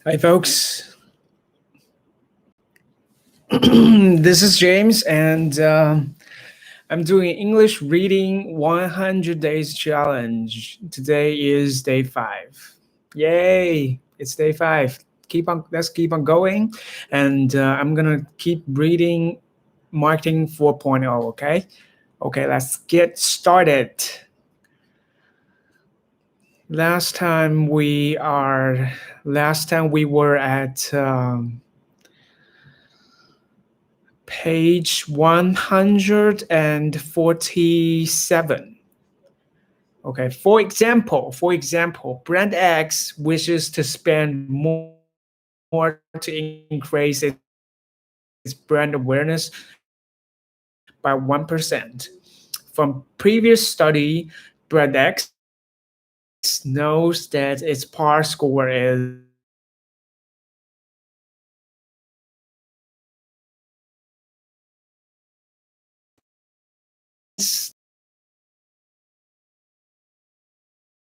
Hi, folks. This is James, and I'm doing English reading 100 days challenge. Today is day 5. Yay! It's day 5. Let's keep on going, and I'm gonna keep reading marketing 4.0. Okay. Okay. Let's get started. Last time we are. Last time we were at. Page 147. Okay, for example, brand X wishes to spend more to increase its brand awareness by 1%. From previous study, brand X knows that its par score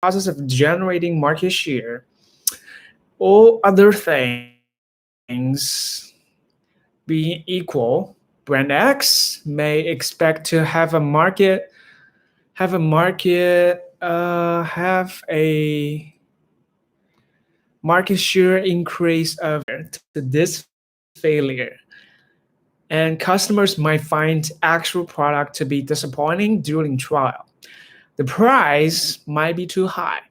process of generating market share. All other things being equal, brand X may expect to have a market share increase of to this failure. And customers might find actual product to be disappointing during trial. The price might be too high.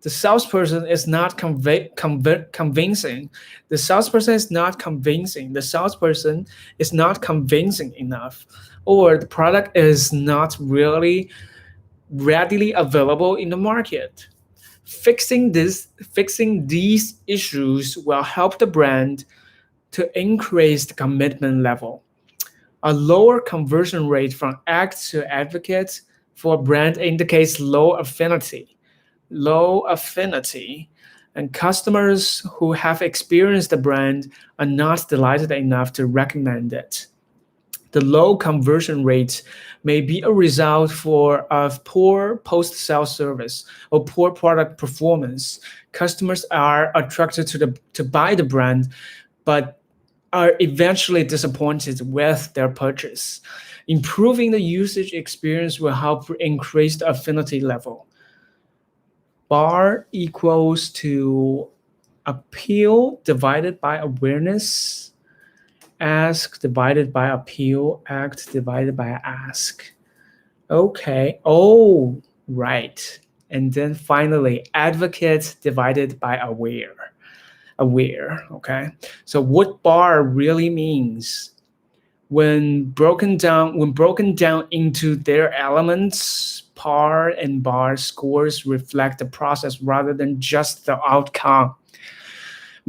The salesperson is not convincing. The salesperson is not convincing. The salesperson is not convincing enough, or the product is not really readily available in the market. Fixing these issues will help the brand to increase the commitment level. A lower conversion rate from act to advocate for a brand indicates low affinity, and customers who have experienced the brand are not delighted enough to recommend it. The low conversion rate may be a result of poor post-sale service or poor product performance. Customers are attracted to buy the brand, but are eventually disappointed with their purchase. Improving the usage experience will help increase the affinity level. Bar equals to appeal divided by awareness, ask divided by appeal, act divided by ask. Okay. Oh, right. And then finally, advocate divided by aware. Okay. So what bar really means when broken down into their elements, par and bar scores reflect the process rather than just the outcome.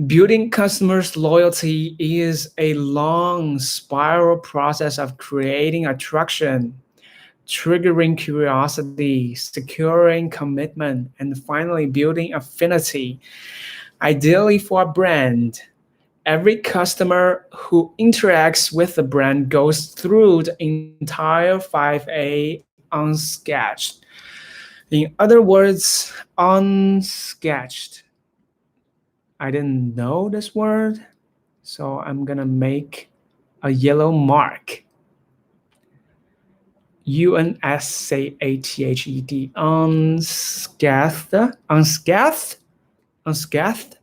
Building customers' loyalty is a long spiral process of creating attraction, triggering curiosity, securing commitment, and finally building affinity. Ideally, for a brand, every customer who interacts with the brand goes through the entire 5A unsketched. In other words, unsketched. I didn't know this word, so I'm gonna make a yellow mark. Unsathed. Unscathed.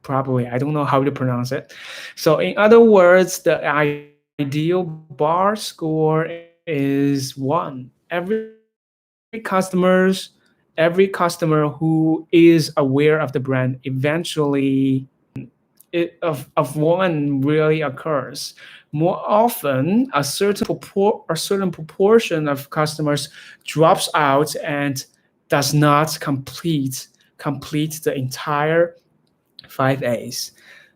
Probably, I don't know how to pronounce it. So in other words, the ideal bar score is 1. Every customer who is aware of the brand eventually of one really occurs. More often, a certain proportion of customers drops out and does not complete the entire 5As.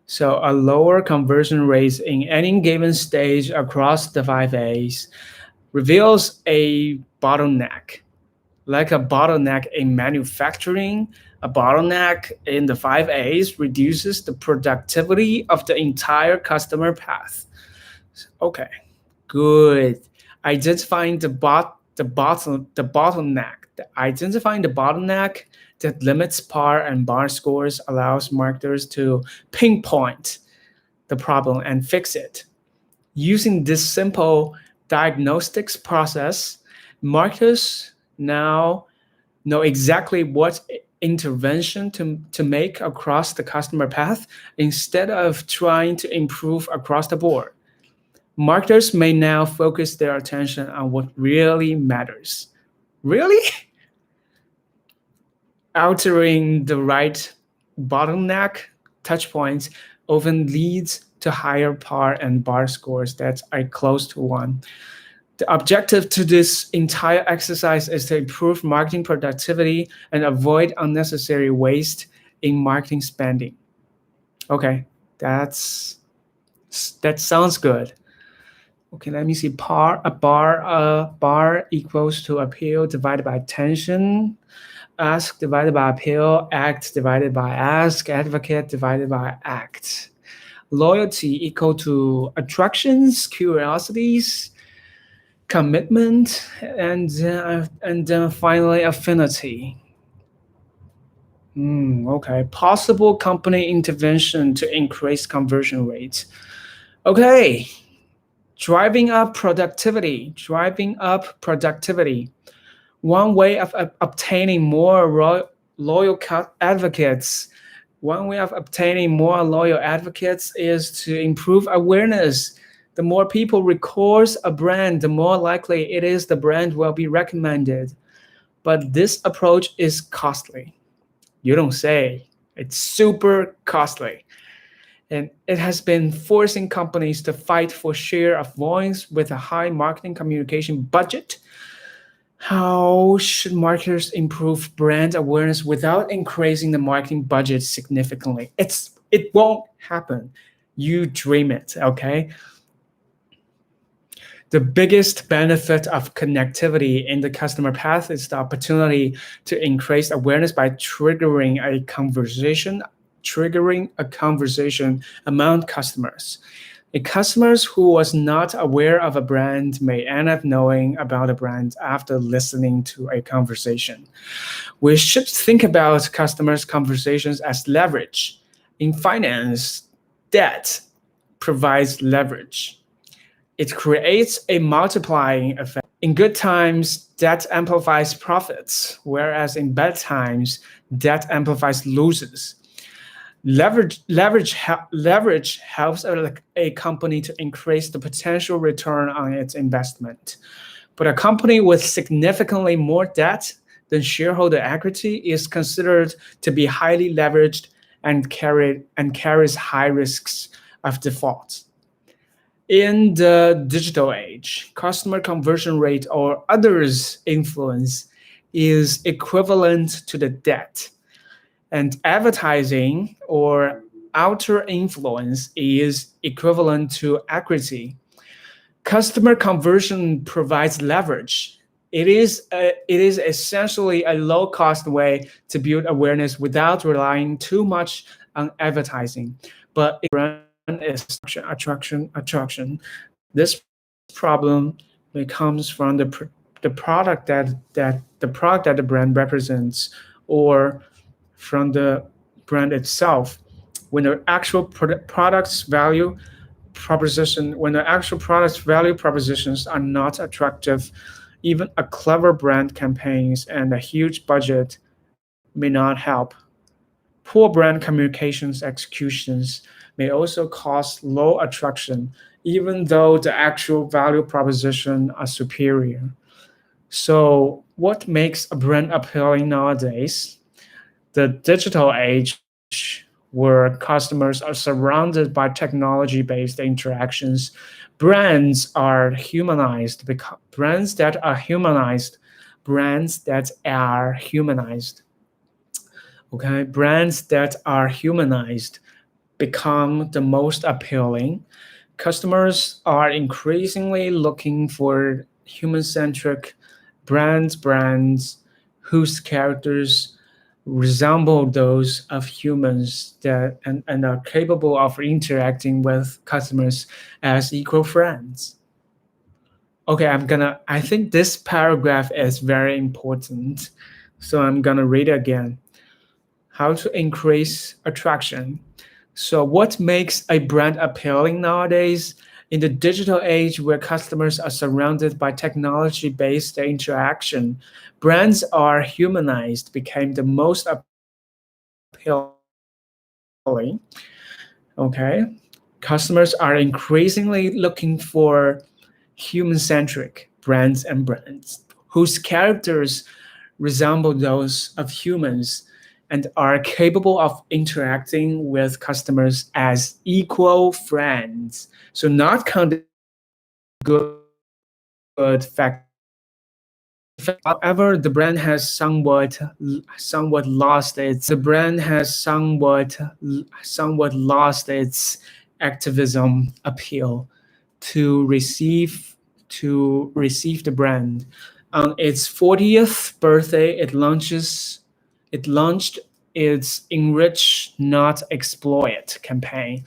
So a lower conversion rate in any given stage across the 5As reveals a bottleneck, like a bottleneck in manufacturing. A bottleneck in the 5As reduces the productivity of the entire customer path. Okay, good. Identifying the bottleneck. Identifying the bottleneck that limits par and bar scores allows marketers to pinpoint the problem and fix it. Using this simple diagnostics process, marketers now know exactly what intervention to make across the customer path instead of trying to improve across the board. Marketers may now focus their attention on what really matters. Really? Altering the right bottleneck touch points often leads to higher par and bar scores that are close to one. The objective to this entire exercise is to improve marketing productivity and avoid unnecessary waste in marketing spending. Okay, that sounds good. Okay, let me see. A bar equals to appeal divided by attention. Ask divided by appeal. Act divided by ask. Advocate divided by act. Loyalty equal to attractions, curiosities, commitment, and then finally affinity. Okay, possible company intervention to increase conversion rates. Okay, driving up productivity. Driving up productivity. One way of obtaining more loyal advocates. One way of obtaining more loyal advocates is to improve awareness. The more people record a brand, the more likely it is the brand will be recommended. But this approach is costly. You don't say. It's super costly. And it has been forcing companies to fight for share of voice with a high marketing communication budget. How should marketers improve brand awareness without increasing the marketing budget significantly? It won't happen. You dream it, okay? The biggest benefit of connectivity in the customer path is the opportunity to increase awareness by triggering a conversation among customers. A customer who was not aware of a brand may end up knowing about a brand after listening to a conversation. We should think about customers' conversations as leverage. In finance, debt provides leverage. It creates a multiplying effect. In good times, debt amplifies profits, whereas in bad times, debt amplifies losses. Leverage helps a company to increase the potential return on its investment. But a company with significantly more debt than shareholder equity is considered to be highly leveraged and carries high risks of default. In the digital age, customer conversion rate or others' influence is equivalent to the debt. And advertising or outer influence is equivalent to equity. Customer conversion provides leverage. It is essentially a low-cost way to build awareness without relying too much on advertising. But brand is attraction. This problem comes from the product that the brand represents, or from the brand itself. When the actual product's value propositions are not attractive, even a clever brand campaigns and a huge budget may not help. Poor brand communications executions may also cause low attraction, even though the actual value proposition are superior. So, what makes a brand appealing nowadays? The digital age where customers are surrounded by technology-based interactions, brands that are humanized. Okay, brands that are humanized become the most appealing. Customers are increasingly looking for human-centric brands whose characters resemble those of humans and are capable of interacting with customers as equal friends. Okay, I think this paragraph is very important. So I'm gonna read it again. How to increase attraction. So, what makes a brand appealing nowadays? In the digital age where customers are surrounded by technology based interaction, brands are humanized, became the most appealing. Okay. Customers are increasingly looking for human-centric brands and brands whose characters resemble those of humans and are capable of interacting with customers as equal friends. So not counting good factors only. However, the brand has somewhat lost its activism appeal to receive the brand. On its 40th birthday, it launched its Enrich Not Exploit campaign.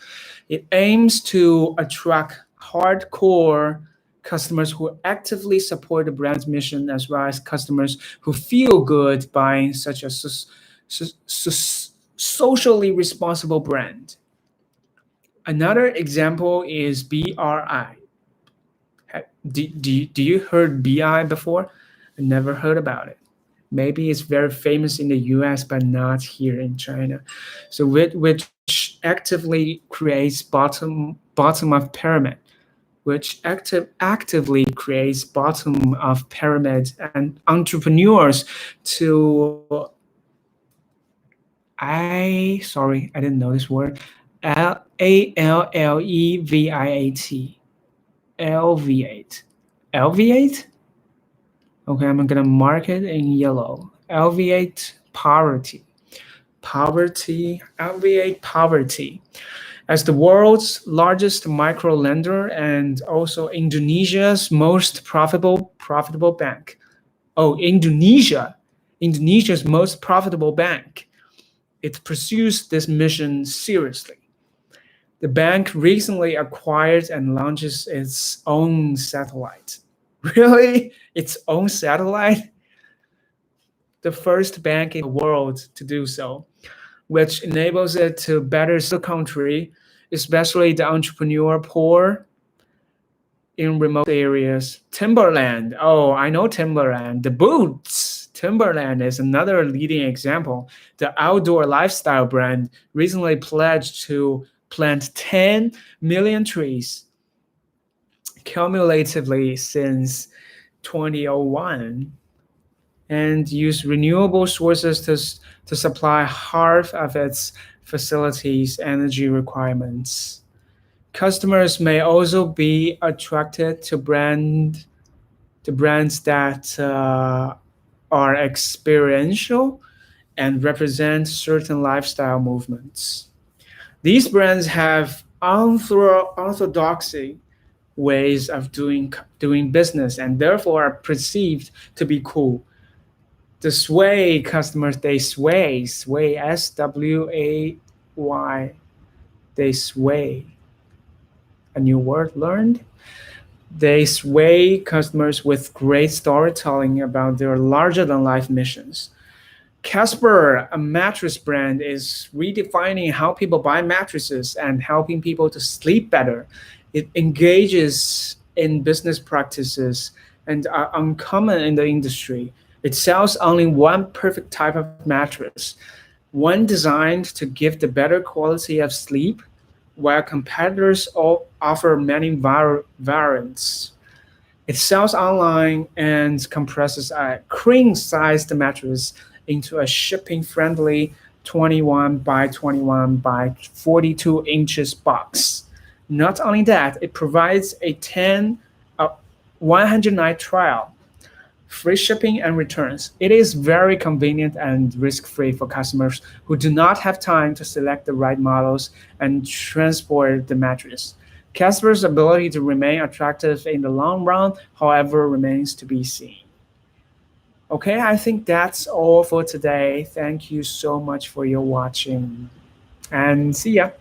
It aims to attract hardcore customers who actively support the brand's mission, as well as customers who feel good buying such a socially responsible brand. Another example is BRI. Do you heard BI before? I never heard about it. Maybe it's very famous in the US, but not here in China. So which actively creates bottom of pyramid, actively creates bottom of pyramid and entrepreneurs to I didn't know this word. Alleviate. Alleviate. Alleviate? Okay, I'm gonna mark it in yellow. Alleviate poverty. Alleviate poverty. As the world's largest micro lender and also Indonesia's most profitable bank. Oh, Indonesia's most profitable bank. It pursues this mission seriously. The bank recently acquired and launches its own satellite. Really? Its own satellite? The first bank in the world to do so, which enables it to better serve the country, especially the entrepreneur poor in remote areas. Timberland. Oh, I know Timberland. The boots. Timberland is another leading example. The outdoor lifestyle brand recently pledged to plant 10 million trees cumulatively since 2001 and use renewable sources to supply half of its facilities' energy requirements. Customers may also be attracted to brands that are experiential and represent certain lifestyle movements. These brands have orthodoxy ways of doing business and therefore are perceived to be cool. The sway customers, they sway SWAY, they sway, a new word learned. They sway customers with great storytelling about their larger than life missions. Casper, a mattress brand, is redefining how people buy mattresses and helping people to sleep better. It engages in business practices and are uncommon in the industry. It sells only one perfect type of mattress, one designed to give the better quality of sleep, while competitors all offer many variants. It sells online and compresses a queen-sized mattress into a shipping-friendly 21 by 21 by 42 inches box. Not only that, it provides a 100 night trial, free shipping and returns. It is very convenient and risk-free for customers who do not have time to select the right models and transport the mattress. Casper's ability to remain attractive in the long run, however, remains to be seen. Okay, I think that's all for today. Thank you so much for your watching and see ya.